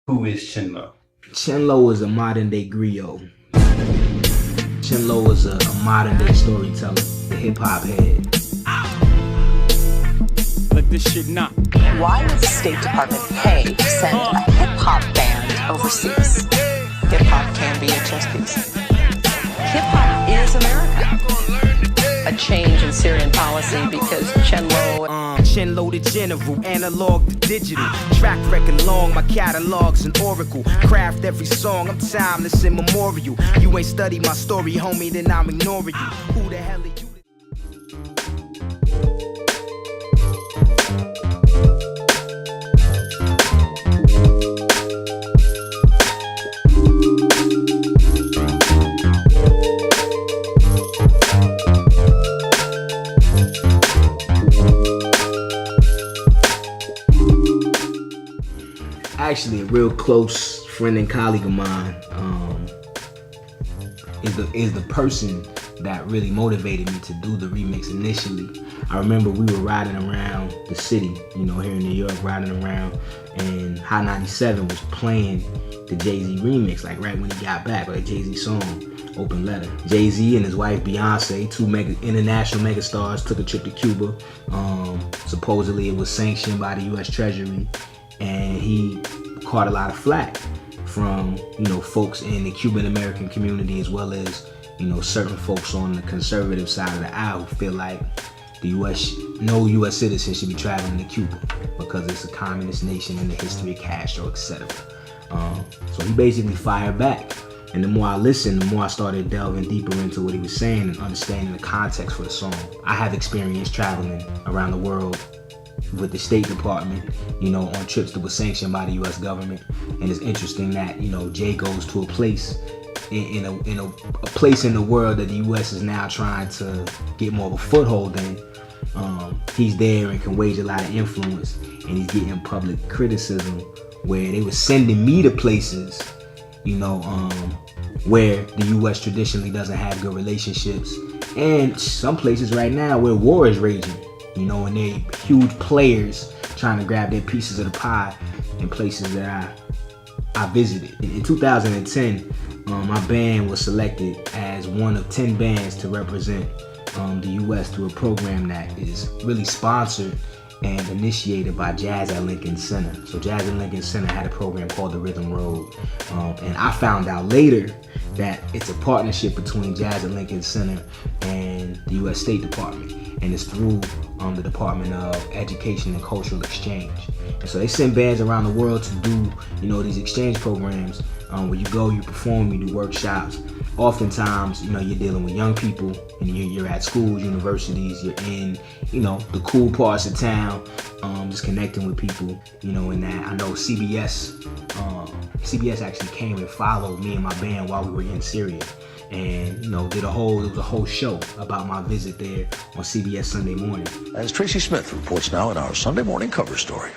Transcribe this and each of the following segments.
Who is Chen Lo? Chen Lo is a modern day griot. Chen Lo is a modern day storyteller, the hip hop head. Let this shit knock. Why would the State Department pay to send a hip hop band overseas? Hip hop can be a chess piece. Hip hop is America. A change in Syrian policy because Chen Lo the general, analog to digital. Track record long, my catalog's an oracle. Craft every song, I'm timeless and memorial. You ain't studied my story, homie, then I'm ignoring you. Who the hell are you? Actually, a real close friend and colleague of mine is the person that really motivated me to do the remix initially. I remember we were riding around the city, here in New York, riding around, and Hot 97 was playing the Jay-Z remix, like right when he got back, like Jay-Z song, Open Letter. Jay-Z and his wife Beyonce, two international megastars, took a trip to Cuba. Supposedly it was sanctioned by the U.S. Treasury, and he caught a lot of flack from folks in the Cuban American community, as well as certain folks on the conservative side of the aisle who feel like no U.S. citizen should be traveling to Cuba because it's a communist nation in the history of Castro, etc. So he basically fired back, and the more I listened, the more I started delving deeper into what he was saying and understanding the context for the song. I have experience traveling around the world with the State Department, on trips that were sanctioned by the U.S. government, and it's interesting that Jay goes to a place in a place in the world that the U.S. is now trying to get more of a foothold in. He's there and can wage a lot of influence, and he's getting public criticism where they were sending me to places, where the U.S. traditionally doesn't have good relationships, and some places right now where war is raging. And they're huge players trying to grab their pieces of the pie in places that I visited. In 2010, my band was selected as one of 10 bands to represent the U.S. through a program that is really sponsored and initiated by Jazz at Lincoln Center. So Jazz at Lincoln Center had a program called the Rhythm Road. And I found out later that it's a partnership between Jazz at Lincoln Center and the U.S. State Department. And it's through the Department of Education and Cultural Exchange. And so they send bands around the world to do, these exchange programs where you go, you perform, you do workshops. Oftentimes, you're dealing with young people, and you're at schools, universities, you're in, the cool parts of town, just connecting with people, and that. I know CBS actually came and followed me and my band while we were in Syria. And it was a whole show about my visit there on CBS Sunday Morning. As Tracy Smith reports now in our Sunday morning cover story.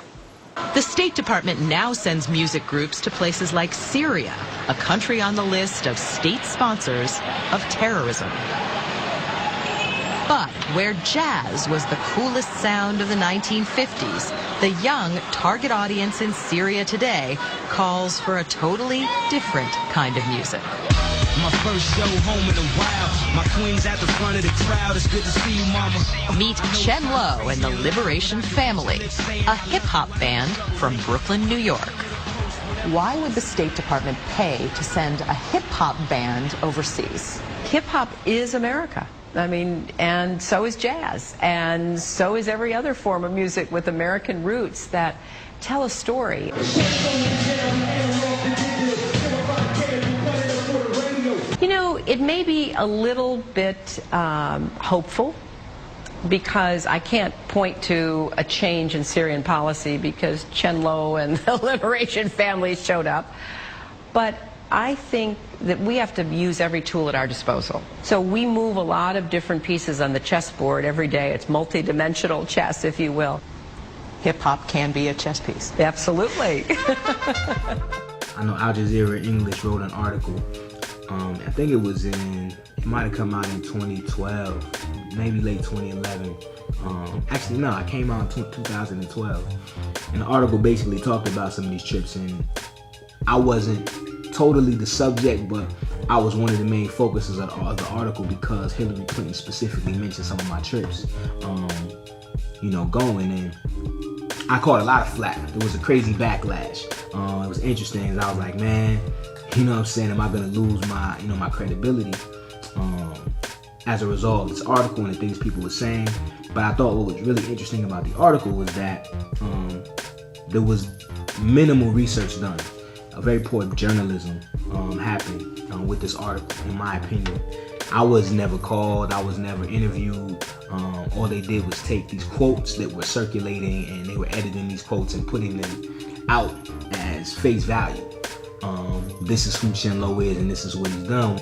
The State Department now sends music groups to places like Syria, a country on the list of state sponsors of terrorism. But where jazz was the coolest sound of the 1950s, the young target audience in Syria today calls for a totally different kind of music. My first show home in a while. My queen's at the front of the crowd. It's good to see you, mama. Meet Chen Lo and the Liberation Family, a hip-hop band from Brooklyn, New York. Why would the State Department pay to send a hip hop band overseas? Hip hop is America. And so is jazz, and so is every other form of music with American roots that tell a story. It may be a little bit hopeful, because I can't point to a change in Syrian policy because Chen Lo and the Liberation Family showed up. But I think that we have to use every tool at our disposal. So we move a lot of different pieces on the chessboard every day. It's multi-dimensional chess, if you will. Hip hop can be a chess piece. Absolutely. I know Aljazeera English wrote an article. I think it might have come out in 2012, maybe late 2011. Actually, no, it came out in 2012. And the article basically talked about some of these trips, and I wasn't totally the subject, but I was one of the main focuses of the article because Hillary Clinton specifically mentioned some of my trips, going, and I caught a lot of flack. There was a crazy backlash. It was interesting. I was like, man, am I gonna lose my, my credibility as a result of this article and the things people were saying? But I thought what was really interesting about the article was that there was minimal research done. A very poor journalism happened with this article, in my opinion. I was never called. I was never interviewed. All they did was take these quotes that were circulating, and they were editing these quotes and putting them out as face value. This is who Chen Lo is, and this is what he's done.